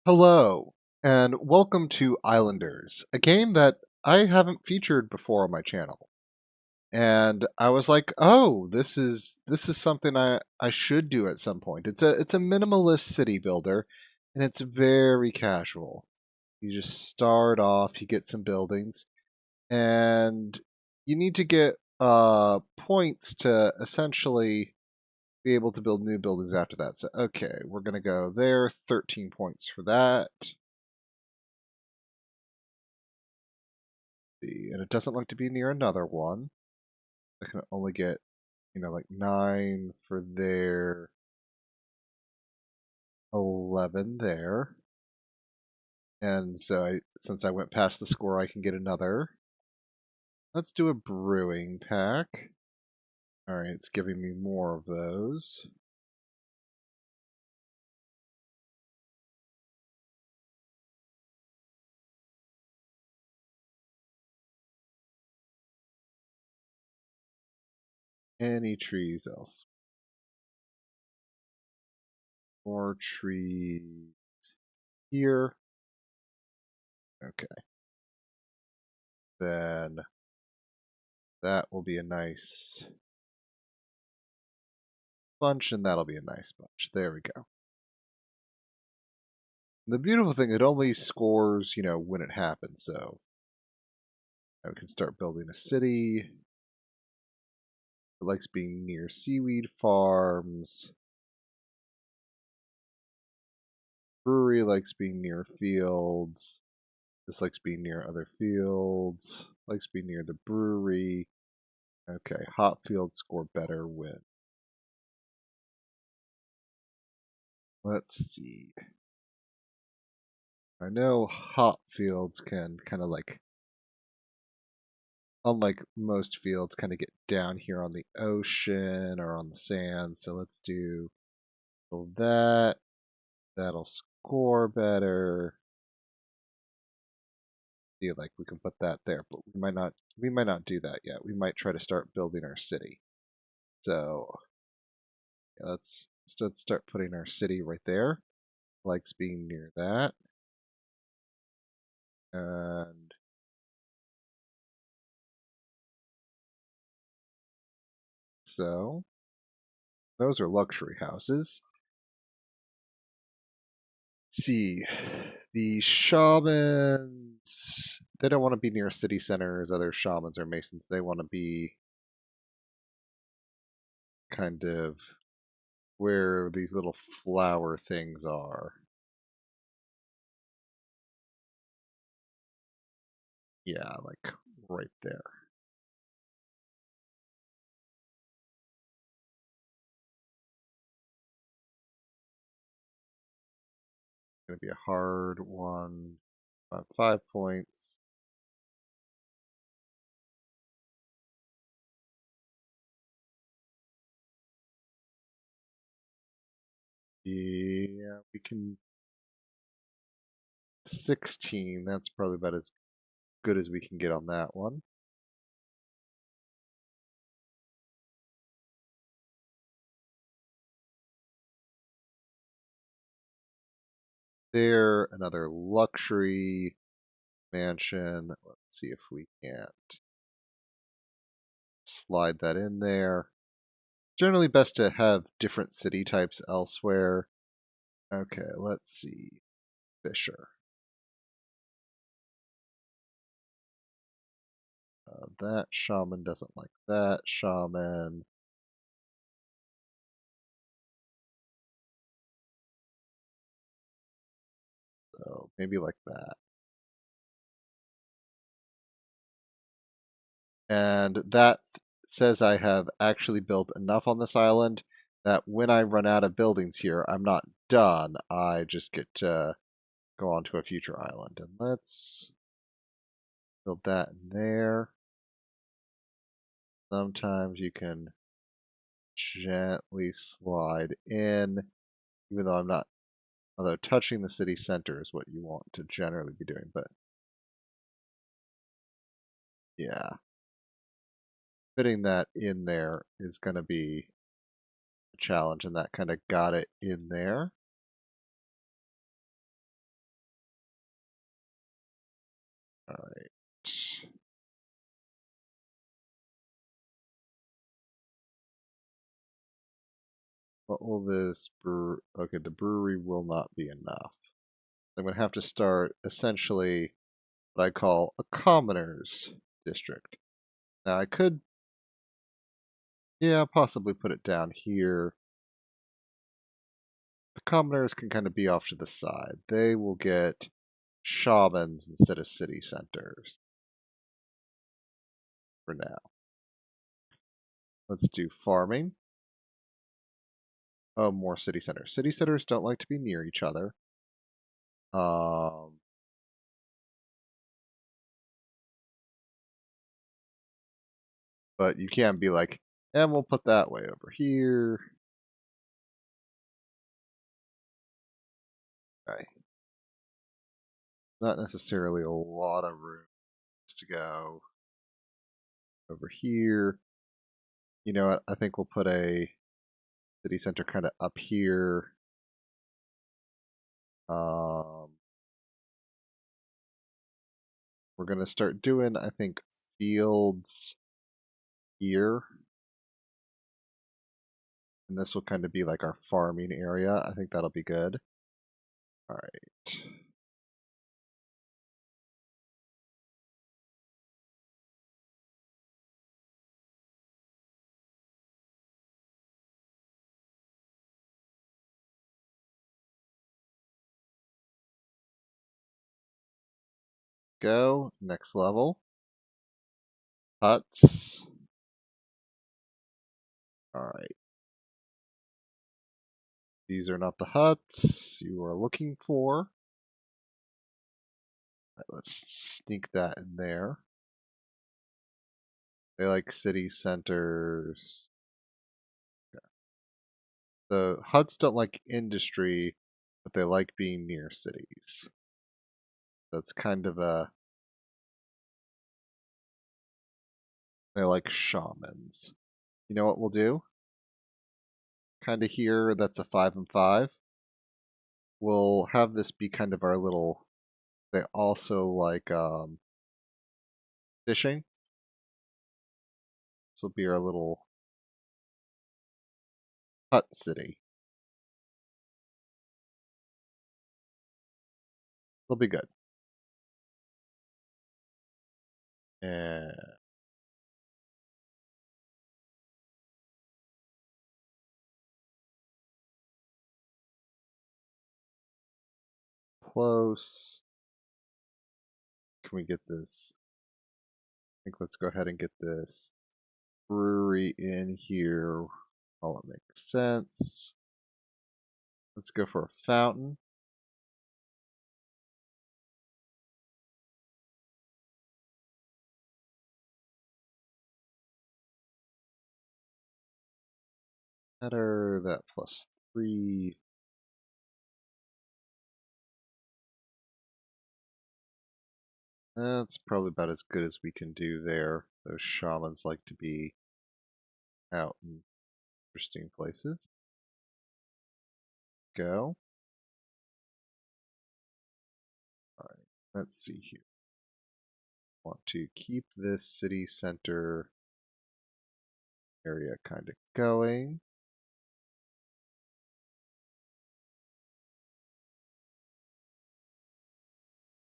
Hello, and welcome to Islanders, a game that I haven't featured before on my channel. And I was like, "Oh, this is something I should do at some point." It's a minimalist city builder, and it's very casual. You just start off, you get some buildings, and you need to get points to essentially be able to build new buildings after that. So, okay, we're gonna go there, 13 points for that. See, and it doesn't look to be near another one. I can only get, like 9 for there, 11 there. And so since I went past the score, I can get another. Let's do a brewing pack. All right, it's giving me more of those. Any trees else? More trees here. Okay. Then that will be a nice bunch, and that'll be a nice bunch. There we go. The beautiful thing, it only scores, when it happens, so I can start building a city. It likes being near seaweed farms. Brewery likes being near fields. This likes being near other fields. Likes being near the brewery. Okay, hop fields score better win. Let's see. I know hop fields can kind of like, unlike most fields, kind of get down here on the ocean or on the sand. So let's do that. That'll score better. See, like we can put that there, but we might not do that yet. We might try to start building our city. So yeah, let's start putting our city right there. Likes being near that. And so those are luxury houses. Let's see. The shamans, they don't want to be near city centers, other shamans or masons. They want to be kind of where these little flower things are. Yeah, like right there. Going to be a hard one. 5 points. Yeah, we can 16. That's probably about as good as we can get on that one. There, another luxury mansion. Let's see if we can't slide that in there. Generally best to have different city types elsewhere. Okay, let's see. Fisher. That shaman doesn't like that shaman. So maybe like that. And that says I have actually built enough on this island that when I run out of buildings here, I'm not done. I just get to go on to a future island. And let's build that in there. Sometimes you can gently slide in, even though I'm not, although touching the city center is what you want to generally be doing. But yeah, fitting that in there is going to be a challenge, and that kind of got it in there. All right. What will this brew? Okay, the brewery will not be enough. I'm going to have to start essentially what I call a commoners district. Now I could, yeah, possibly put it down here. The commoners can kind of be off to the side. They will get shamans instead of city centers for now. Let's do farming. Oh, more city centers. City centers don't like to be near each other. Um, but you can be like, and we'll put that way over here. Okay. Not necessarily a lot of room to go over here. You know what? I think we'll put a city center kind of up here. Um, we're going to start doing, I think, fields here. And this will kind of be like our farming area. I think that'll be good. All right. Go. Next level. Huts. All right. These are not the huts you are looking for. All right, let's sneak that in there. They like city centers. Okay. The huts don't like industry, but they like being near cities. That's kind of a. They like shamans. You know what we'll do? Kind of here, that's a 5 and 5. We'll have this be kind of our little. They also like fishing. This will be our little hut city. It'll be good. And close. Can we get this? I think let's go ahead and get this brewery in here. All it makes sense. Let's go for a fountain. Better that +3. That's probably about as good as we can do there. Those shamans like to be out in interesting places. Go. All right, let's see here. Want to keep this city center area kind of going.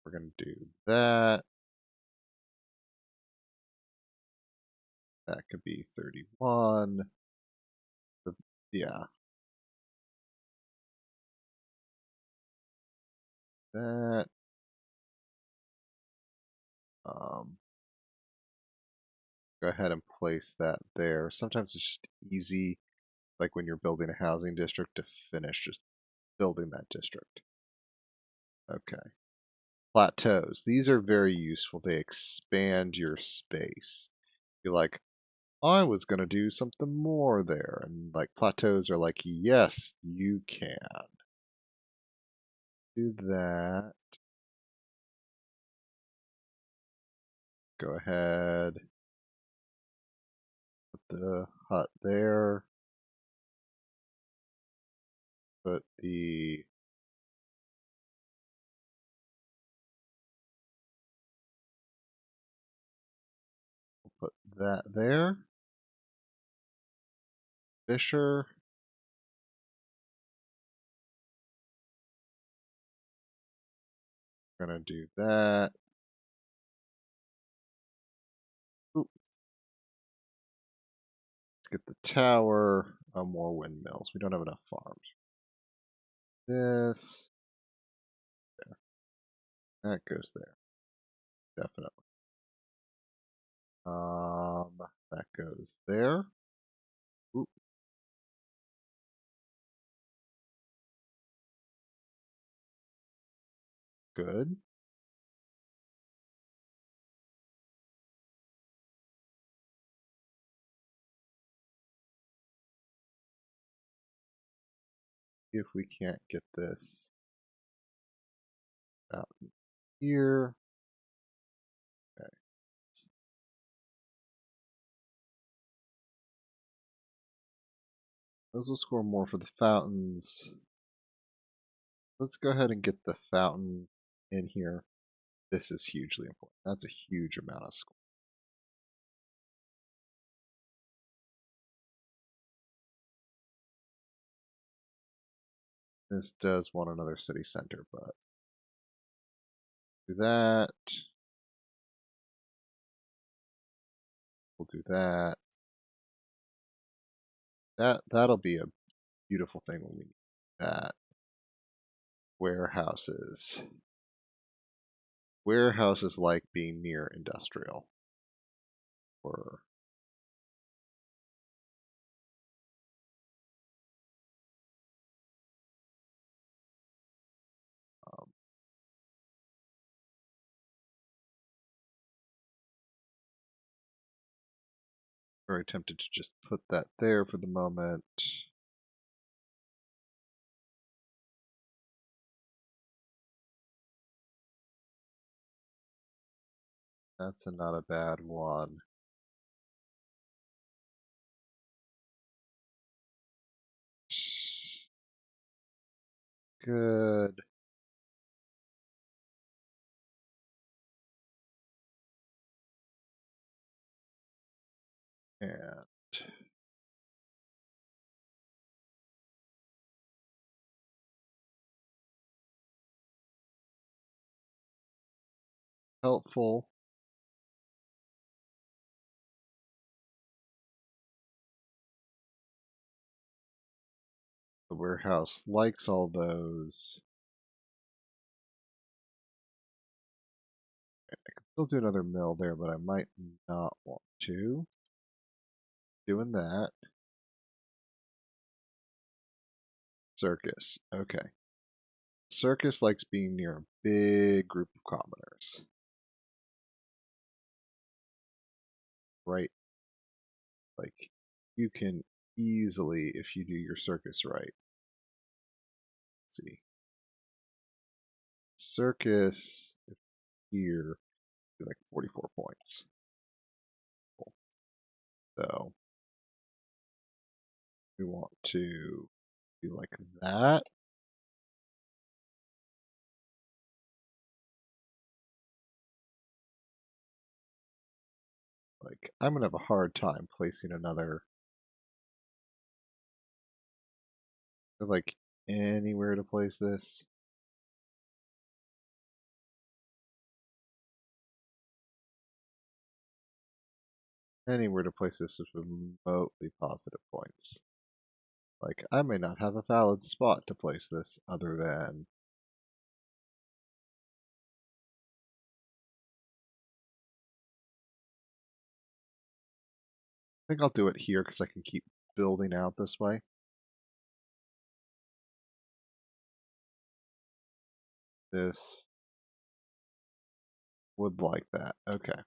We're going to do that. That could be 31. Yeah. That. Um, go ahead and place that there. Sometimes it's just easy, like when you're building a housing district, to finish just building that district. Okay. Plateaus. These are very useful. They expand your space. You're like, I was going to do something more there. And like plateaus are like, yes, you can. Do that. Go ahead. Put the hut there. Put the that there. Fisher. We're gonna do that. Ooh, let's get the tower. Oh, more windmills. We don't have enough farms. This. There. That goes there. Definitely. That goes there. Ooh, good. See if we can't get this out here. Okay. Those will score more for the fountains. Let's go ahead and get the fountain in here. This is hugely important. That's a huge amount of score. This does want another city center, but do that. We'll do that. That'll be a beautiful thing when we need that. Warehouses. Warehouses like being near industrial. Or um, very tempted to just put that there for the moment. That's not a bad one. Good. And helpful. The warehouse likes all those. I could still do another mill there, but I might not want to. Doing that. Circus. Okay. Circus likes being near a big group of commoners. Right? Like, you can easily, if you do your circus right. Let's see. Circus here, like 44 points. Cool. So, we want to do like that. Like, I'm gonna have a hard time placing another, like, anywhere to place this. Anywhere to place this with remotely positive points. Like, I may not have a valid spot to place this other than I think I'll do it here because I can keep building out this way. This would like that. Okay. I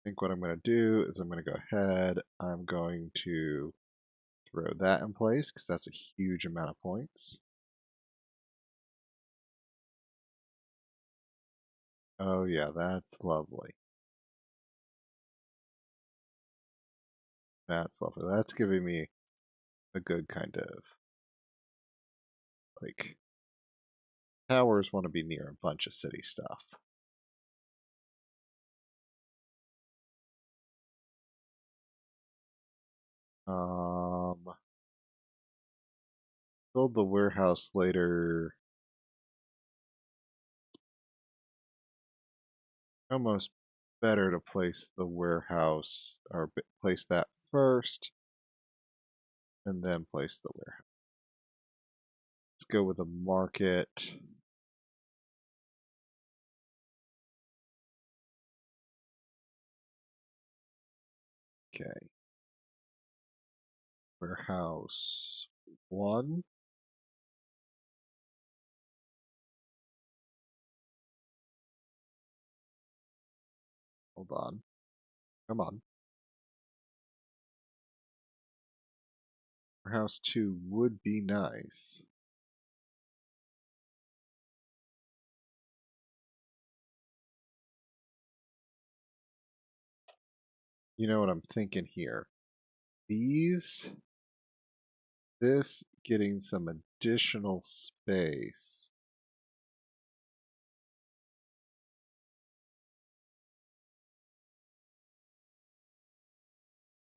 think what I'm going to do is I'm going to go ahead. I'm going to throw that in place because that's a huge amount of points. Oh yeah, that's lovely. That's lovely. That's giving me a good kind of like towers want to be near a bunch of city stuff. Um, build the warehouse later. Almost better to place the warehouse or place that first and then place the warehouse. Let's go with a market. Okay. Warehouse 1. Hold on. Come on. Warehouse 2 would be nice. You know what I'm thinking here? This getting some additional space.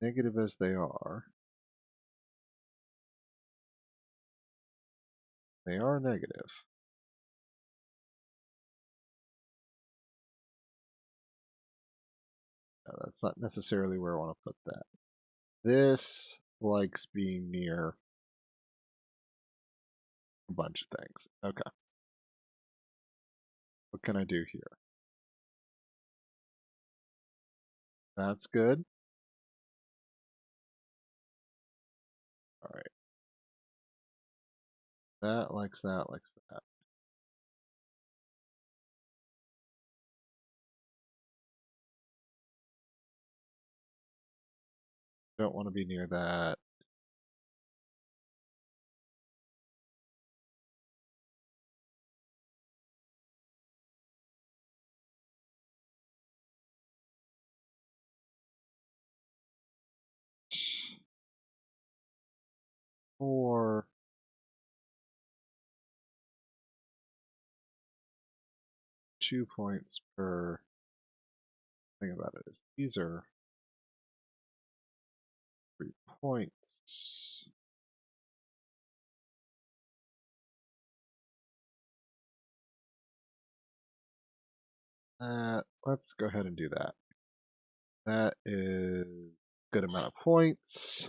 Negative as they are negative. No, that's not necessarily where I want to put that. This likes being near a bunch of things. Okay. What can I do here? That's good. All right. That likes that, likes that. Don't want to be near that. Or 2 points per thing about it is these are 3 points. Let's go ahead and do that. That is a good amount of points.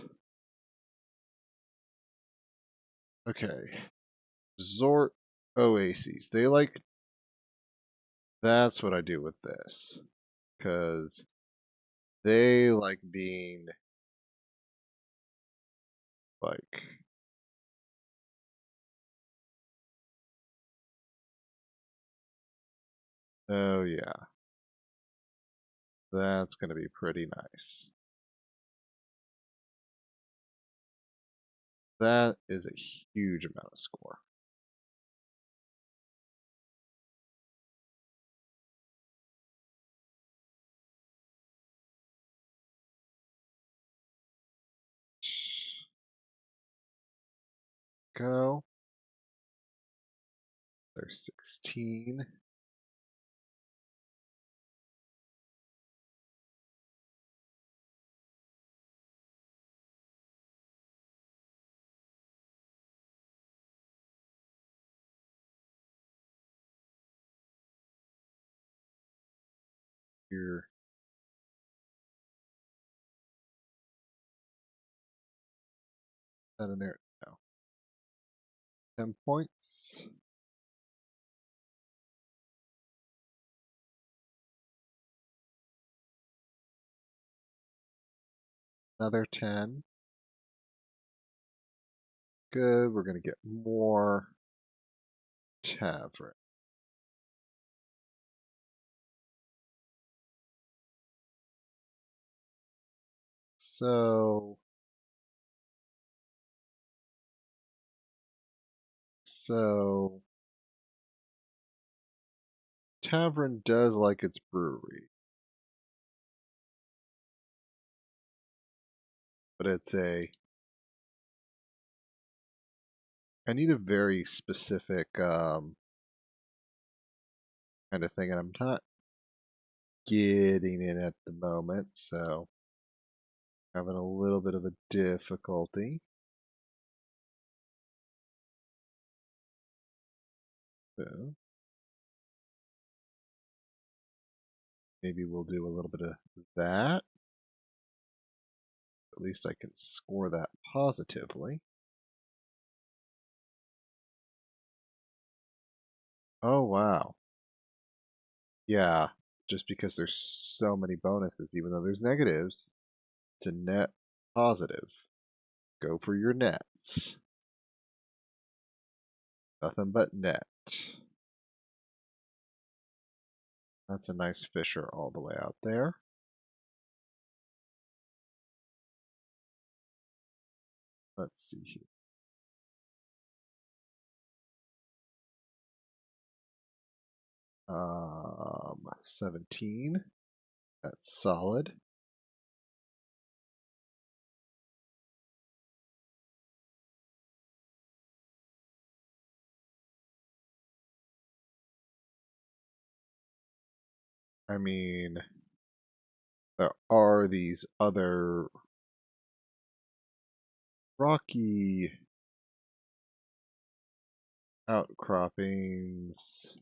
Okay. Resort oases. They like. That's what I do with this. Because they like being like. Oh, yeah. That's going to be pretty nice. That is a huge amount of score. Go. There's 16. Here. That in there. No. 10 points. Another 10. Good. We're going to get more tavern. So. Tavern does like its brewery, but it's a. I need a very specific kind of thing, and I'm not getting it at the moment, so Having a little bit of a difficulty. So maybe we'll do a little bit of that. At least I can score that positively. Oh, wow. Yeah, just because there's so many bonuses, even though there's negatives, it's a net positive. Go for your nets. Nothing but net. That's a nice fisher all the way out there. Let's see here. 17. That's solid. I mean, there are these other rocky outcroppings.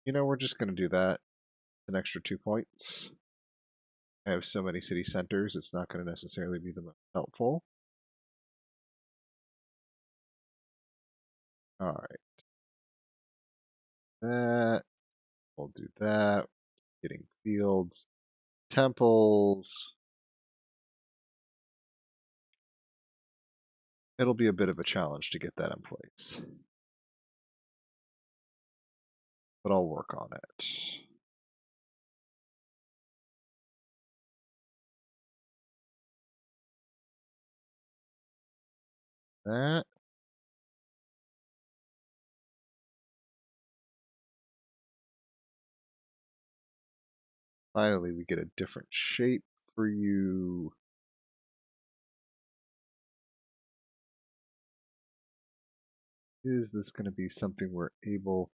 We're just going to do that. An extra 2 points. I have so many city centers, it's not going to necessarily be the most helpful. All right. That. We'll do that. Getting fields. Temples. It'll be a bit of a challenge to get that in place. But I'll work on it. That. Finally, we get a different shape for you. Is this going to be something we're able...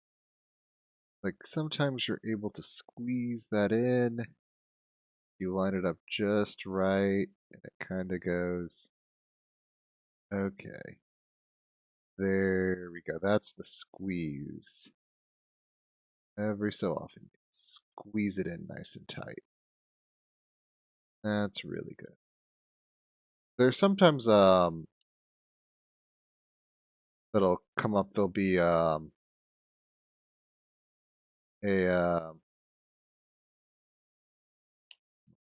Like, sometimes you're able to squeeze that in. You line it up just right, and it kind of goes... Okay. There we go. That's the squeeze. Every so often, squeeze it in nice and tight. That's really good. There's sometimes that'll come up. There'll be a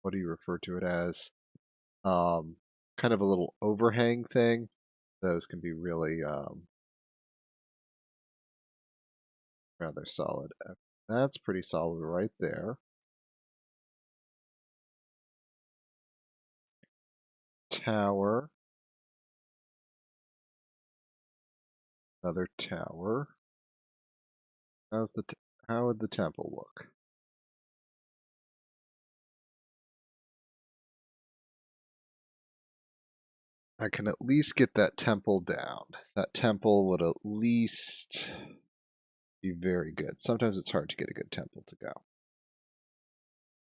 what do you refer to it as? Um, Kind of a little overhang thing. Those can be really rather solid. That's pretty solid right there. Tower. Another tower. How would the temple look? I can at least get that temple down. That temple would at least be very good. Sometimes it's hard to get a good temple to go.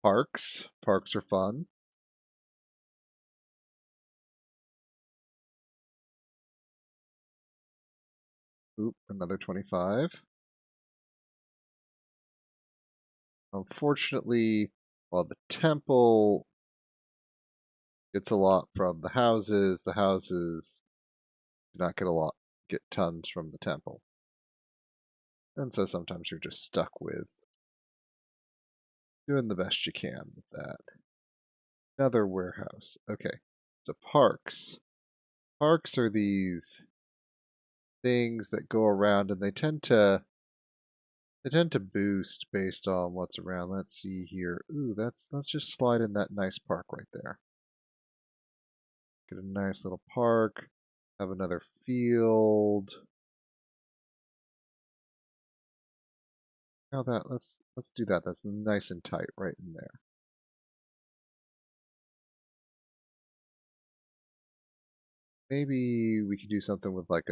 Parks. Parks are fun. Oop, another 25. Unfortunately, while the temple gets a lot from the houses do not get tons from the temple. And so sometimes you're just stuck with doing the best you can with that. Another warehouse. Okay. So parks. Parks are these things that go around and they tend to boost based on what's around. Let's see here. Ooh, let's just slide in that nice park right there. Get a nice little park. Have another field. Now let's do that. That's nice and tight right in there. Maybe we could do something with like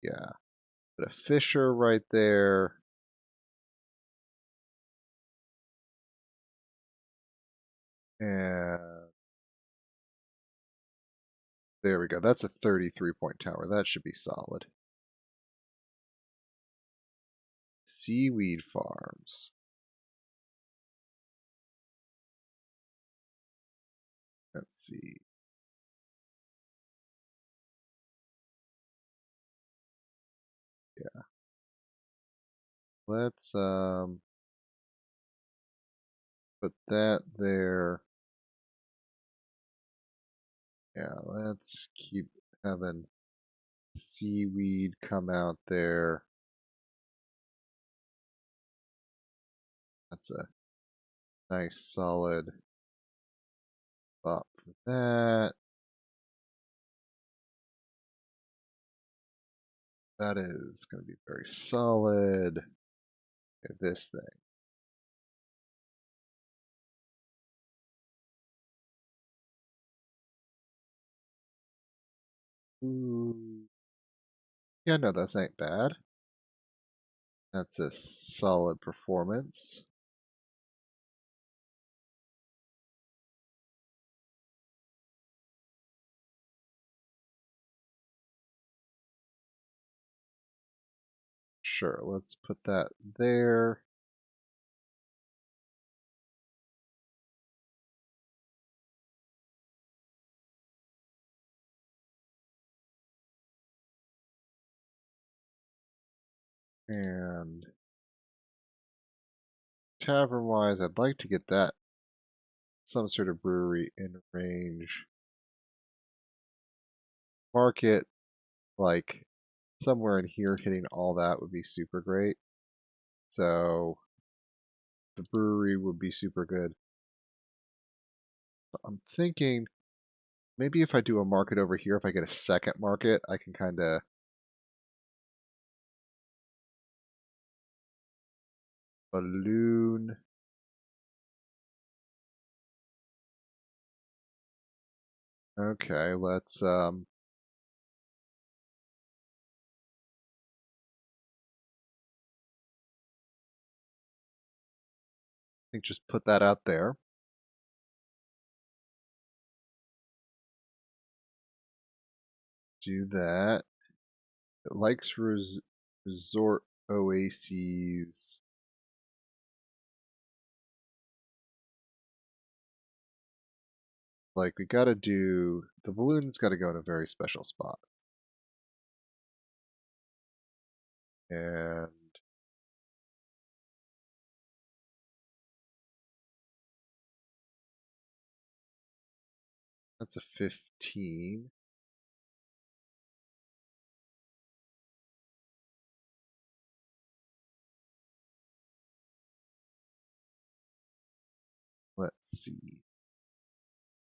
yeah, put a fisher right there. And there we go. That's a 33-point tower. That should be solid. Seaweed farms. Let's see. Yeah. Let's put that there. Yeah, let's keep having seaweed come out there. That's a nice solid spot for that. That is going to be very solid. Okay, this thing. Ooh. Yeah, no, that's ain't bad. That's a solid performance. Sure, let's put that there. And tavern wise, I'd like to get that some sort of brewery in range. Market, like somewhere in here, hitting all that would be super great. So the brewery would be super good. I'm thinking maybe if I do a market over here, if I get a second market, I can kind of balloon. Okay, let's I think just put that out there. Do that. It likes resort oases. Like we gotta do the balloon's gotta go in a very special spot. And that's a 15. Let's see.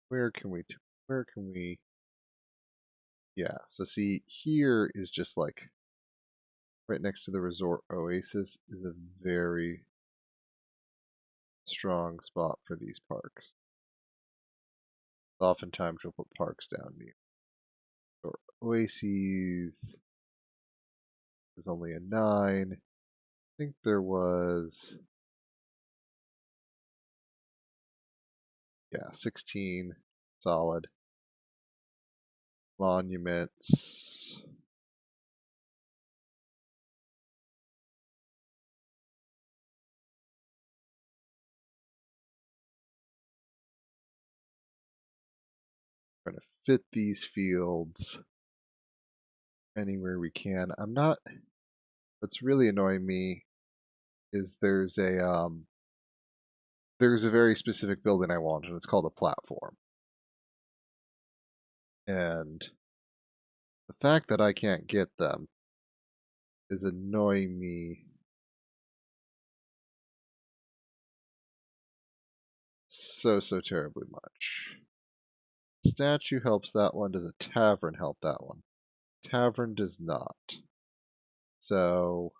Where can we where can we yeah, so see here is just like right next to the resort oasis is a very strong spot for these parks. Oftentimes we'll put parks down near. Or oases is only a 9. I think there was, yeah, 16 solid. Monuments. Trying to fit these fields anywhere we can. I'm not, what's really annoying me is there's a very specific building I want, and it's called a platform. And the fact that I can't get them is annoying me so terribly much. Statue helps that one. Does a tavern help that one? Tavern does not. So,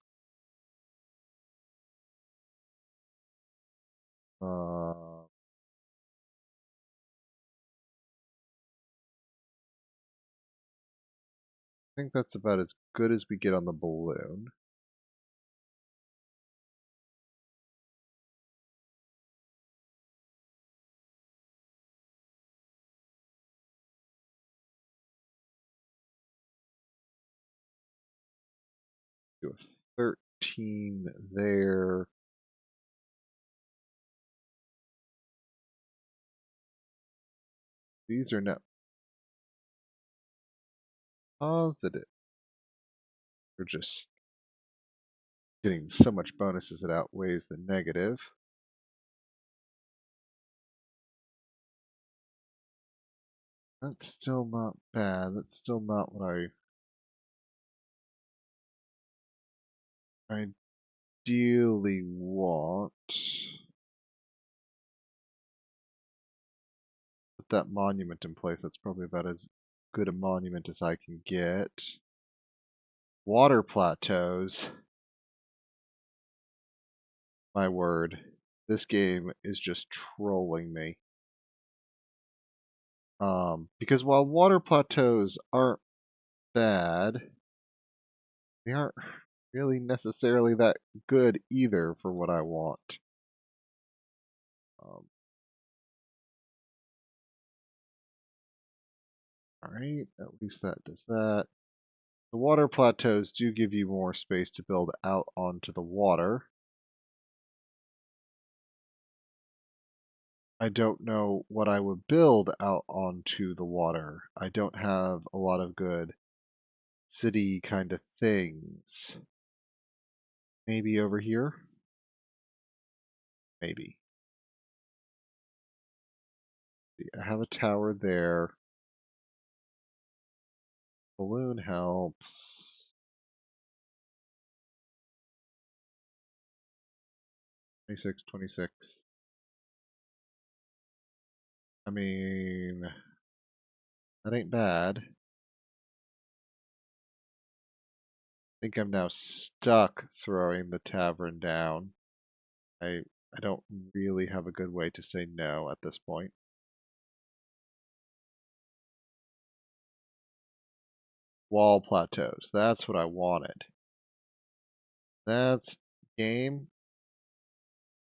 I think that's about as good as we get on the balloon. do a 13 there. These are no positive. We're just getting so much bonuses it outweighs the negative. That's still not bad. That's still not what I ideally want. Put that monument in place. That's probably about as good a monument as I can get. Water plateaus. My word. This game is just trolling me. Because while water plateaus aren't bad, they aren't really necessarily that good either for what I want. Alright, at least that does that. The water plateaus do give you more space to build out onto the water. I don't know what I would build out onto the water. I don't have a lot of good city kind of things. Maybe over here? Maybe. I have a tower there. Balloon helps. 26, 26. I mean, that ain't bad. I think I'm now stuck throwing the tavern down. I don't really have a good way to say no at this point. Wall plateaus. That's what I wanted. That's game.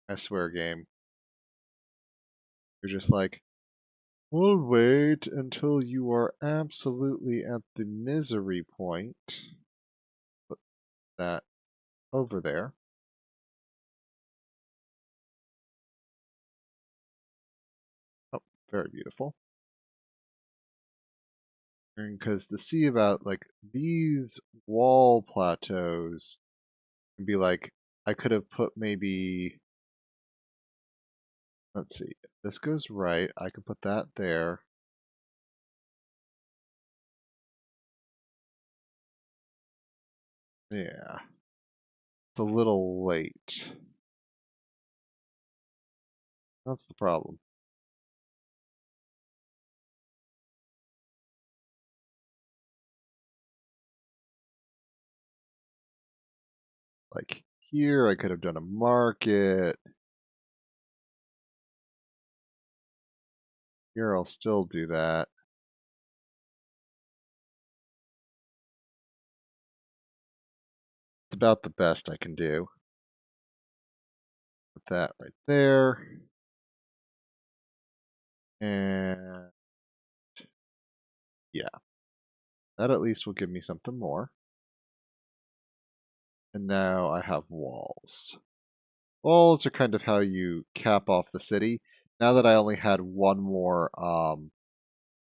I swear, game. You're just like, we'll wait until you are absolutely at the misery point. Put that over there. Oh, very beautiful. Because the see about like these wall plateaus can be like, I could have put maybe, let's see, if this goes right, I could put that there. Yeah. It's a little late. That's the problem. Like here, I could have done a market. Here, I'll still do that. It's about the best I can do. Put that right there. And yeah, that at least will give me something more. And now I have walls. Walls are kind of how you cap off the city. Now that I only had one more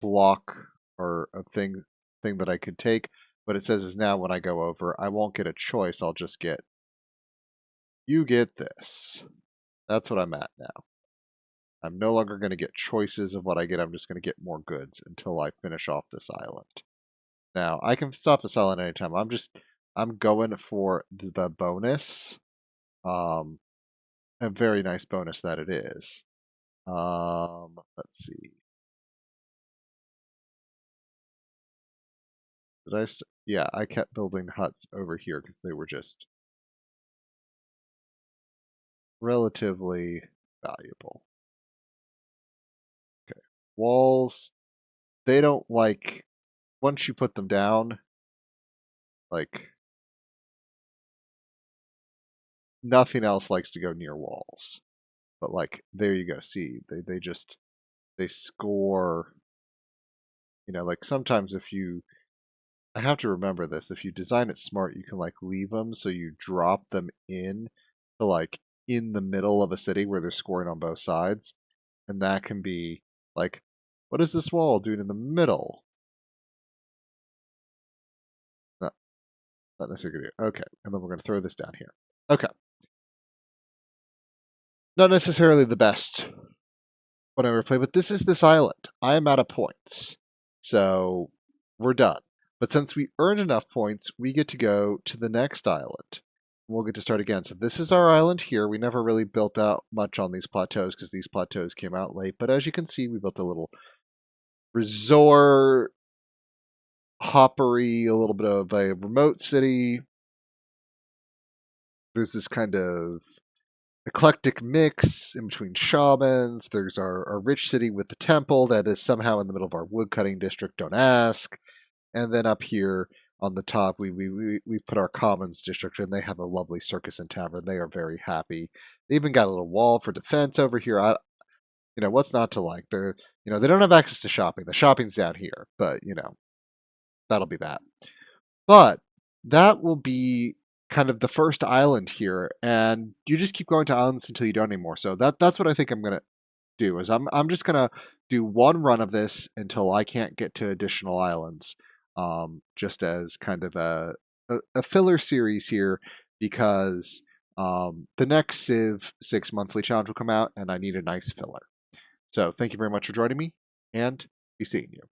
block or a thing that I could take, what it says is now when I go over, I won't get a choice. I'll just get, you get this. That's what I'm at now. I'm no longer going to get choices of what I get. I'm just going to get more goods until I finish off this island. Now, I can stop this island anytime. I'm going for the bonus. A very nice bonus that it is. Let's see. Did I? Yeah, I kept building huts over here because they were just relatively valuable. Okay, walls. They don't like once you put them down. Like nothing else likes to go near walls. But like there you go. See, they just they score. You know, like sometimes if you I have to remember this. If you design it smart, you can like leave them so you drop them in to like in the middle of a city where they're scoring on both sides, and that can be like, what is this wall doing in the middle? Not, not necessarily good. Okay, and then we're gonna throw this down here. Okay, not necessarily the best when I ever play, but this is this island. I am out of points, so we're done. But since we earned enough points, we get to go to the next island. We'll get to start again. So this is our island here. We never really built out much on these plateaus because these plateaus came out late. But as you can see, we built a little resort, hoppery, a little bit of a remote city. There's this kind of eclectic mix in between shamans. There's our rich city with the temple that is somehow in the middle of our woodcutting district. Don't ask. And then up here on the top, we've put our commons district, and they have a lovely circus and tavern. They are very happy. They even got a little wall for defense over here. What's not to like? They don't have access to shopping. The shopping's down here, but that'll be that. But that will be kind of the first island here, and you just keep going to islands until you don't anymore. So that's what I think I'm gonna do. Is I'm just gonna do one run of this until I can't get to additional islands, just as kind of a filler series here, because the next Civ 6 monthly challenge will come out, and I need a nice filler. So thank you very much for joining me, and be seeing you.